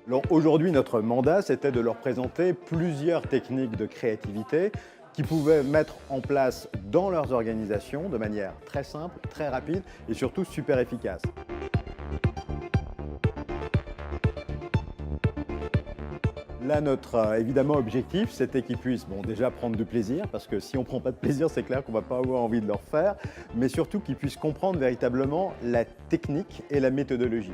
Alors aujourd'hui, notre mandat, c'était de leur présenter plusieurs techniques de créativité qu'ils pouvaient mettre en place dans leurs organisations de manière très simple, très rapide et surtout super efficace. Là, notre évidemment objectif, c'était qu'ils puissent déjà prendre du plaisir, parce que si on ne prend pas de plaisir, c'est clair qu'on ne va pas avoir envie de le refaire, mais surtout qu'ils puissent comprendre véritablement la technique et la méthodologie.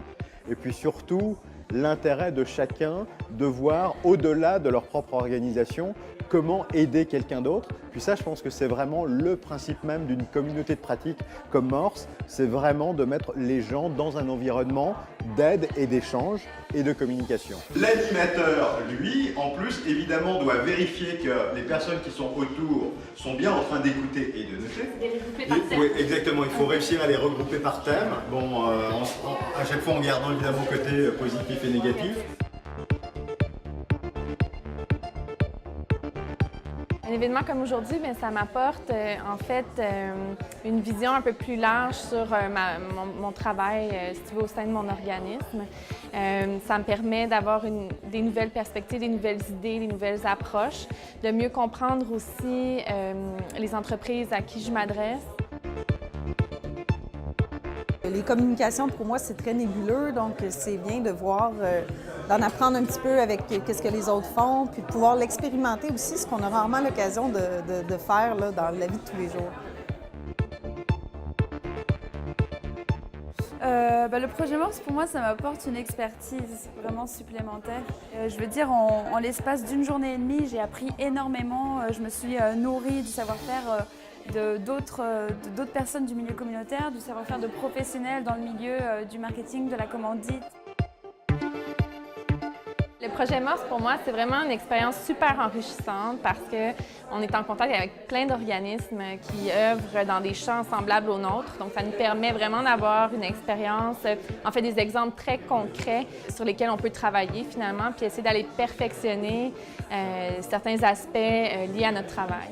Et puis surtout, l'intérêt de chacun de voir au-delà de leur propre organisation comment aider quelqu'un d'autre. Puis ça, je pense que c'est vraiment le principe même d'une communauté de pratique comme Morse, c'est vraiment de mettre les gens dans un environnement d'aide et d'échange et de communication. L'animateur, lui, en plus, évidemment, doit vérifier que les personnes qui sont autour sont bien en train d'écouter et de noter. Les regrouper par thème. Oui, exactement, il faut réussir à les regrouper par thème, à chaque fois en gardant évidemment le côté positif et négatif. Un événement comme aujourd'hui, ça m'apporte en fait une vision un peu plus large sur mon travail si tu veux, au sein de mon organisme. Ça me permet d'avoir des nouvelles perspectives, des nouvelles idées, des nouvelles approches, de mieux comprendre aussi les entreprises à qui je m'adresse. Les communications, pour moi, c'est très nébuleux, donc c'est bien de voir, d'en apprendre un petit peu avec ce que les autres font, puis de pouvoir l'expérimenter aussi, ce qu'on a rarement l'occasion de faire là, dans la vie de tous les jours. Le projet Morse, pour moi, ça m'apporte une expertise vraiment supplémentaire. Je veux dire, en l'espace d'une journée et demie, j'ai appris énormément. Je me suis nourrie du savoir-faire d'autres personnes du milieu communautaire, du savoir-faire de professionnels dans le milieu du marketing, de la commandite. Le projet Morse, pour moi, c'est vraiment une expérience super enrichissante parce qu'on est en contact avec plein d'organismes qui œuvrent dans des champs semblables aux nôtres. Donc, ça nous permet vraiment d'avoir une expérience, en fait, des exemples très concrets sur lesquels on peut travailler finalement, puis essayer d'aller perfectionner certains aspects liés à notre travail.